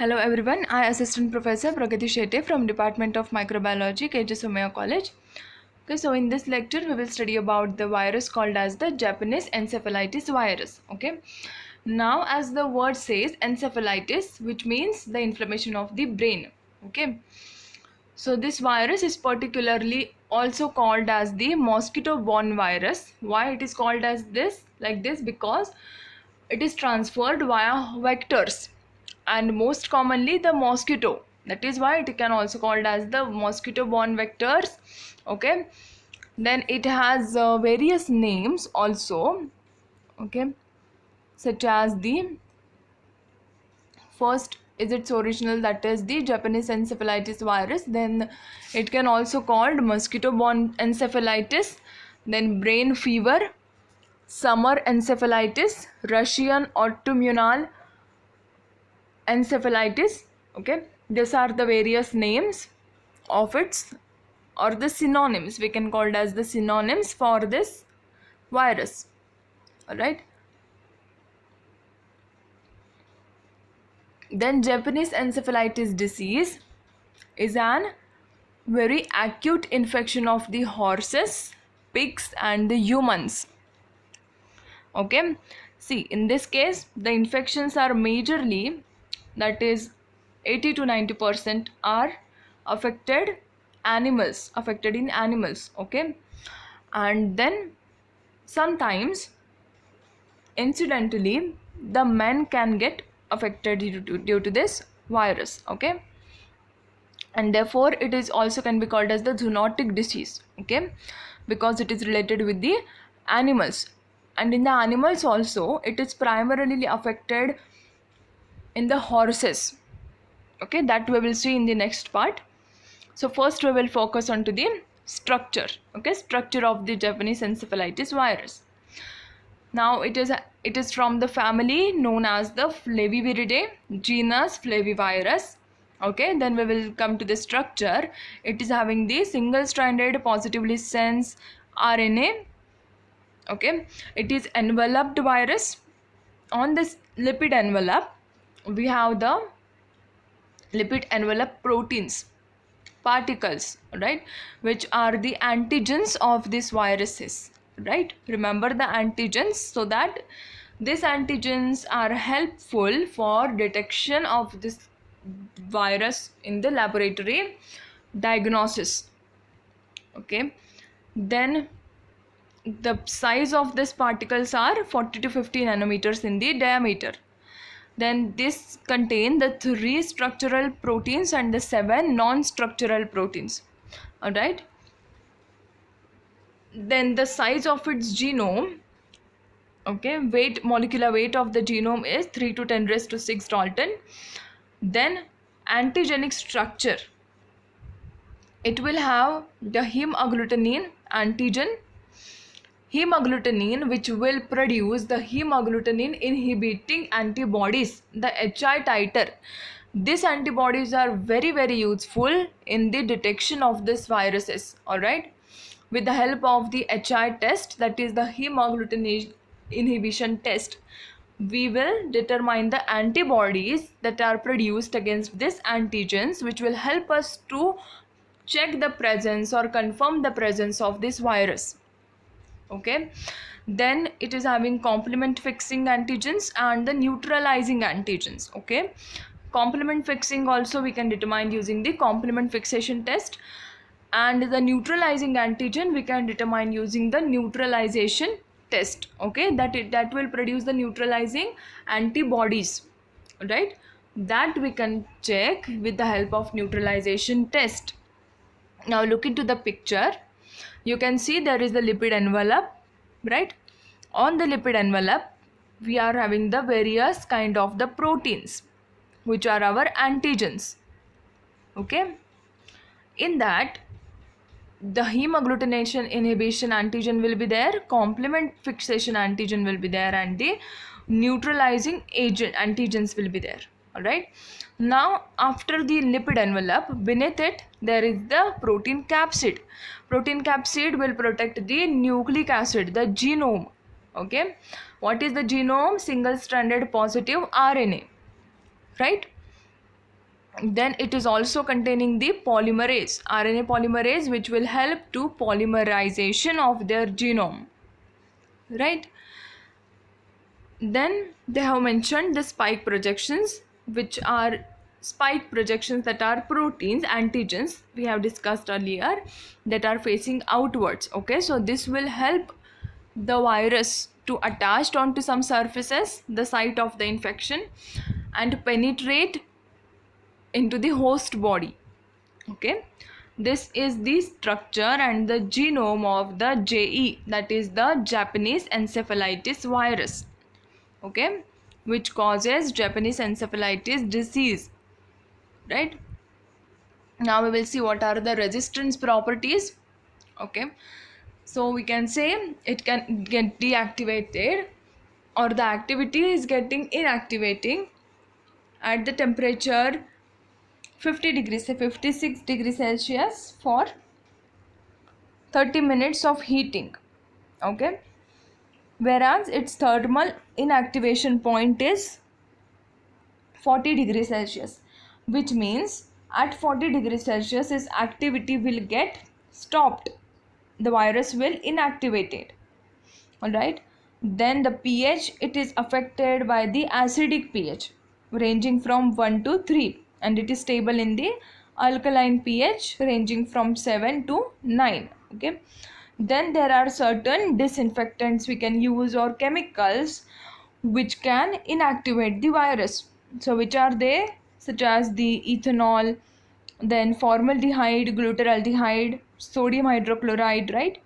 Hello everyone, I Assistant Professor Pragati Shetty from Department of Microbiology, KJ Somaiya College. Okay, so in this lecture we will study about the virus called as the Japanese encephalitis virus. Okay, now as the word says encephalitis, which means the inflammation of the brain. Okay, so this virus is particularly also called as the mosquito-borne virus. Why it is called as this like this? Because it is transferred via vectors and most commonly the mosquito. That is why it can also called as the mosquito-borne vectors. Okay, then it has various names also. Okay, such as the first is its original, that is the Japanese encephalitis virus. Then it can also called mosquito-borne encephalitis, then brain fever, summer encephalitis, Russian autumnal encephalitis. Okay, these are the various names of its, or the synonyms, we can call it as the synonyms for this virus. All right, then Japanese encephalitis disease is an very acute infection of the horses, pigs and the humans. Okay, see, in this case the infections are majorly, that is 80 to 90% are affected in animals. Okay, and then sometimes incidentally the men can get affected due to this virus. Okay, and therefore it is also can be called as the zoonotic disease. Okay, because it is related with the animals, and in the animals also it is primarily affected in the horses. Okay, that we will see in the next part. So first we will focus on to the structure. Okay, structure of the Japanese encephalitis virus. Now it is from the family known as the Flaviviridae, genus Flavivirus. Okay, then we will come to the structure. It is having the single-stranded positively sense RNA. Okay, it is enveloped virus. On this lipid envelope we have the lipid envelope proteins, particles, right, which are the antigens of these viruses. Right, remember the antigens, so that these antigens are helpful for detection of this virus in the laboratory diagnosis. Okay, then the size of these particles are 40 to 50 nanometers in the diameter. Then this contain the 3 structural proteins and the 7 non-structural proteins. All right, then the size of its genome, okay, molecular weight of the genome is 3 to 10 raised to 6 Dalton. Then antigenic structure, it will have the hemagglutinin antigen, hemagglutinin, which will produce the hemagglutinin inhibiting antibodies, the HI titer. These antibodies are very useful in the detection of these viruses. All right, with the help of the HI test, that is the hemagglutinin inhibition test, we will determine the antibodies that are produced against these antigens, which will help us to check the presence or confirm the presence of this virus. Okay, then it is having complement fixing antigens and the neutralizing antigens. Okay, complement fixing also we can determine using the complement fixation test, and the neutralizing antigen we can determine using the neutralization test. Okay, that will produce the neutralizing antibodies, right, that we can check with the help of neutralization test. Now look into the picture. You can see there is the lipid envelope, right? On the lipid envelope we are having the various kind of the proteins, which are our antigens. Okay, in that the hemagglutination inhibition antigen will be there, complement fixation antigen will be there, and the neutralizing agent antigens will be there. All right, now after the lipid envelope, beneath it there is the protein capsid. Protein capsid will protect the nucleic acid, the genome. Okay, what is the genome? Single stranded positive RNA, right? Then it is also containing the polymerase, RNA polymerase, which will help to polymerization of their genome, right? Then they have mentioned the spike projections, which are spike projections that are proteins, antigens we have discussed earlier, that are facing outwards. Okay, so this will help the virus to attach onto some surfaces, the site of the infection, and penetrate into the host body. Okay, this is the structure and the genome of the JE, that is the Japanese encephalitis virus. Okay, which causes Japanese encephalitis disease, right? Now we will see what are the resistance properties. Okay, so we can say it can get deactivated, or the activity is getting inactivating at the temperature 50 degrees, say 56 degrees Celsius for 30 minutes of heating. Okay, whereas its thermal inactivation point is 40 degrees Celsius, which means at 40 degrees Celsius its activity will get stopped, the virus will inactivate it. Alright, then the pH, it is affected by the acidic pH ranging from 1 to 3, and it is stable in the alkaline pH ranging from 7 to 9. Okay, then there are certain disinfectants we can use, or chemicals which can inactivate the virus. So which are they? Such as the ethanol, then formaldehyde, glutaraldehyde, sodium hydrochloride, right?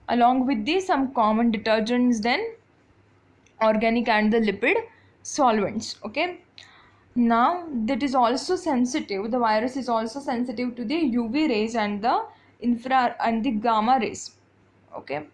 Along with the some common detergents, then organic and the lipid solvents. Okay, now that is also sensitive, the virus is also sensitive to the UV rays and the infra and the gamma rays. Okay,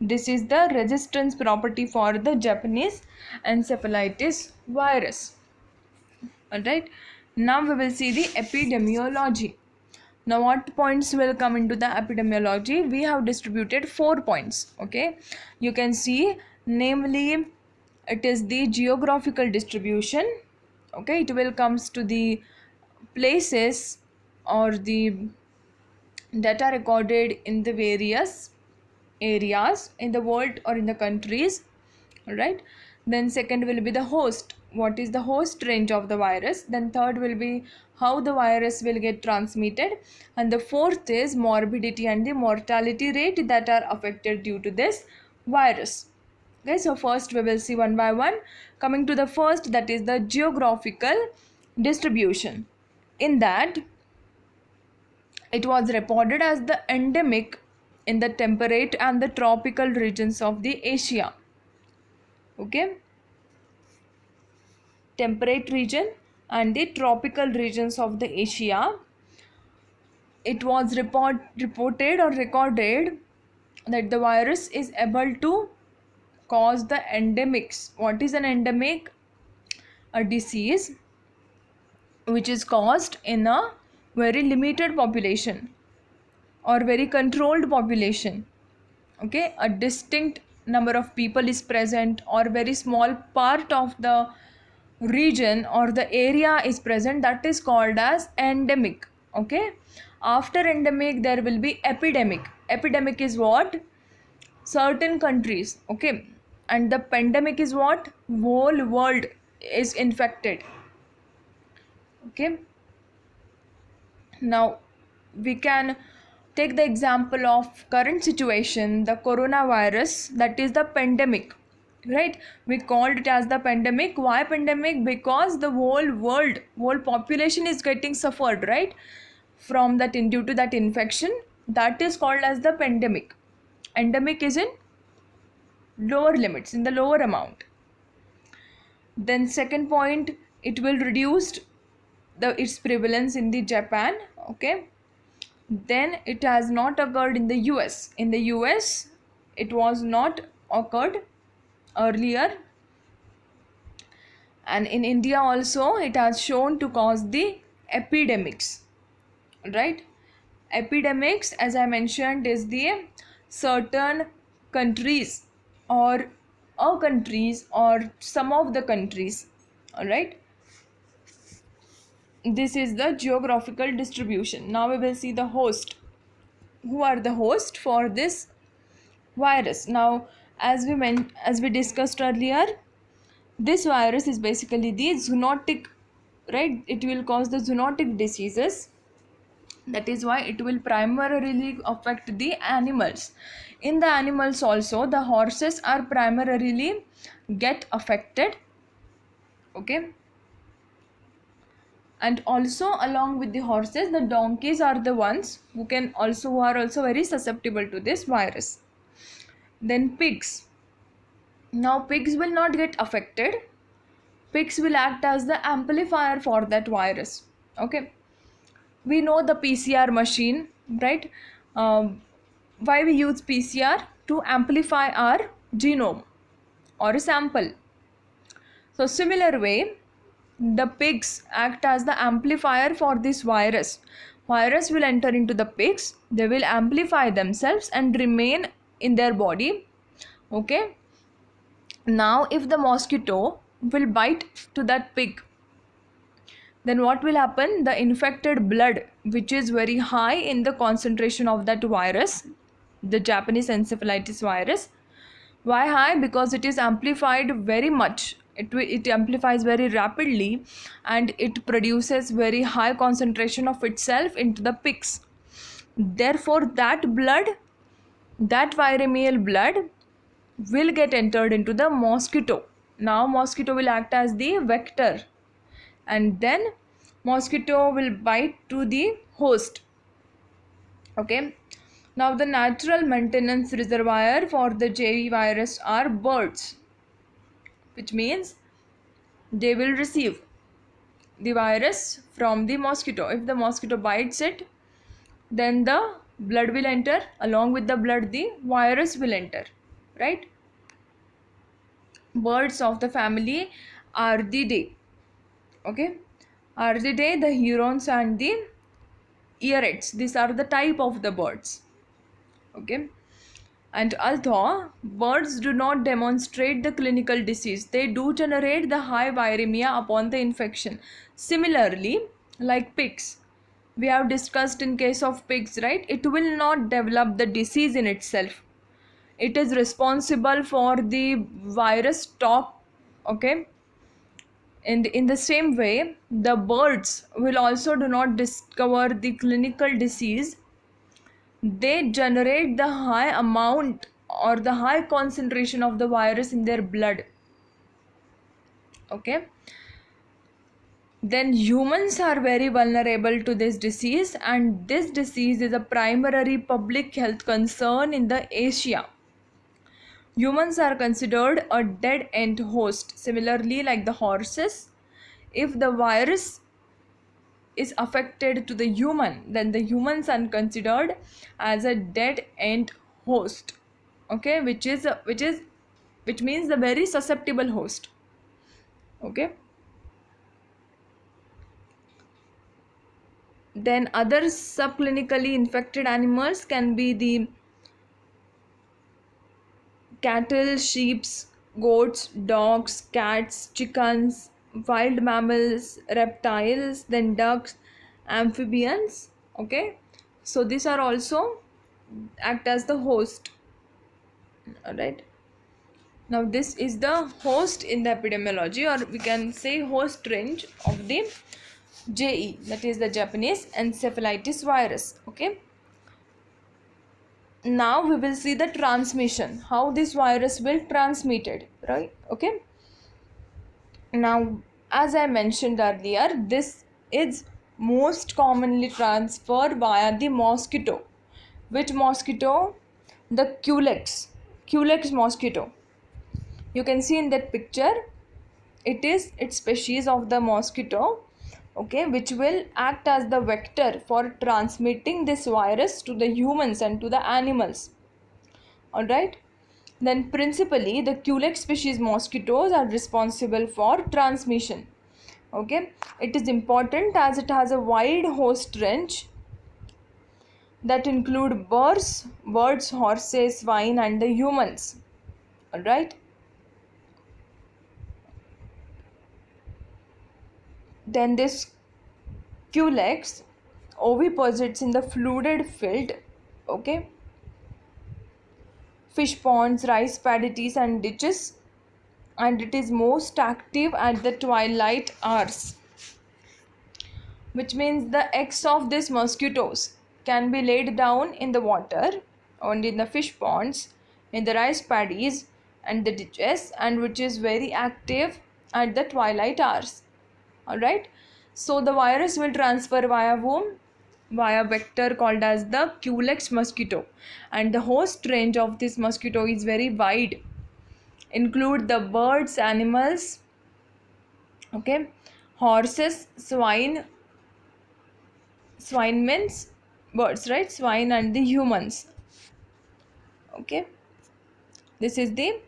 this is the resistance property for the Japanese encephalitis virus. Alright, now we will see the epidemiology. Now what points will come into the epidemiology? We have distributed 4 points. Okay, you can see, namely it is the geographical distribution. Okay, it will comes to the places or the data recorded in the various areas in the world or in the countries. All right, then second will be the host, what is the host range of the virus. Then third will be how the virus will get transmitted, and the fourth is morbidity and the mortality rate that are affected due to this virus. Okay, so first we will see one by one. Coming to the first, that is the geographical distribution. In that, it was reported as the endemic in the temperate and the tropical regions of the Asia. Okay, temperate region and the tropical regions of the Asia. It was reported or recorded that the virus is able to cause the endemics. What is an endemic? A disease which is caused in a very limited population or very controlled population. Okay, a distinct number of people is present, or very small part of the region or the area is present, that is called as endemic. Okay, after endemic there will be epidemic. Epidemic is what? Certain countries. Okay, and the pandemic is what? Whole world is infected. Okay, now we can take the example of current situation, the coronavirus, that is the pandemic, right? We called it as the pandemic. Why pandemic? Because the whole world, whole population is getting suffered, right, from that due to that infection. That is called as the pandemic. Endemic is in lower limits, in the lower amount. Then second point, it will reduce its prevalence in the Japan. Okay, then it has not occurred in the US. In the US it was not occurred earlier, and in India also it has shown to cause the epidemics, right? Epidemics, as I mentioned, is the certain countries or countries or some of the countries. All right, this is the geographical distribution. Now we will see the host. Who are the host for this virus? Now, as we discussed earlier, this virus is basically the zoonotic, right? It will cause the zoonotic diseases. That is why it will primarily affect the animals. In the animals also, the horses are primarily get affected, okay? And also along with the horses, the donkeys are the ones who are also very susceptible to this virus. Then pigs. Now pigs will not get affected. Pigs will act as the amplifier for that virus, okay? We know the PCR machine, right? Why we use PCR? To amplify our genome or a sample. So similar way, the pigs act as the amplifier for this virus. Virus will enter into the pigs, they will amplify themselves and remain in their body, okay? Now if the mosquito will bite to that pig, then what will happen? The infected blood, which is very high in the concentration of that virus, the Japanese encephalitis virus. Why high? Because it is amplified very much. It amplifies very rapidly, and it produces very high concentration of itself into the pigs. Therefore, that blood, that viremial blood will get entered into the mosquito. Now mosquito will act as the vector, and then mosquito will bite to the host, okay? Now the natural maintenance reservoir for the JE virus are birds, which means they will receive the virus from the mosquito. If the mosquito bites it, then the blood will enter, along with the blood the virus will enter, right? Birds of the family Ardidae, okay? Ardidae, the herons and the earets, these are the type of the birds, okay? And although birds do not demonstrate the clinical disease, they do generate the high viremia upon the infection. Similarly, like pigs, we have discussed in case of pigs, right? It will not develop the disease in itself. It is responsible for the virus stock, okay? And in the same way, the birds will also do not discover the clinical disease. They generate the high amount or the high concentration of the virus in their blood, okay? Then humans are very vulnerable to this disease, and this disease is a primary public health concern in the Asia. Humans are considered a dead end host. Similarly, like the horses, if the virus is affected to the human, then the humans are considered as a dead end host, okay? Which means the very susceptible host, okay? Then other subclinically infected animals can be the cattle, sheep, goats, dogs, cats, chickens, wild mammals, reptiles, then ducks, amphibians, okay? So these are also act as the host, all right? Now this is the host in the epidemiology, or we can say host range of the JE, that is the Japanese encephalitis virus, okay? Now we will see the transmission, how this virus will transmitted, right? Okay, now as I mentioned earlier, this is most commonly transferred via the mosquito. Which mosquito? The Culex mosquito. You can see in that picture, it is its species of the mosquito, okay, which will act as the vector for transmitting this virus to the humans and to the animals, all right? Then principally the Culex species mosquitoes are responsible for transmission, okay? It is important as it has a wide host range that include birds, horses, swine and the humans, all right? Then this Culex oviposits in the fluted field, okay, fish ponds, rice paddies and ditches, and it is most active at the twilight hours, which means the eggs of these mosquitoes can be laid down in the water and in the fish ponds, in the rice paddies and the ditches, and which is very active at the twilight hours. Alright, so the virus will transfer via whom? Via vector called as the Culex mosquito, and the host range of this mosquito is very wide, include the birds, animals, okay, horses, swine means birds, right, swine and the humans, okay. This is the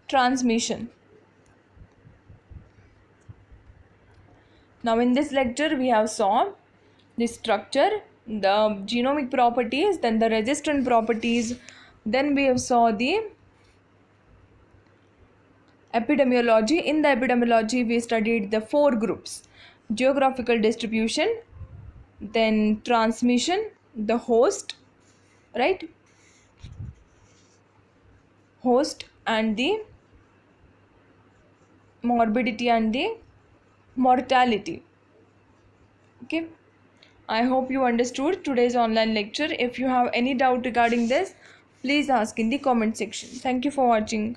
transmission. Now in this lecture we have saw the structure, the genomic properties, then the resistant properties, then we have saw the epidemiology. In the epidemiology we studied the 4 groups: geographical distribution, then transmission, the host, right, host and the morbidity and the mortality, okay. I hope you understood today's online lecture. If you have any doubt regarding this, please ask in the comment section. Thank you for watching.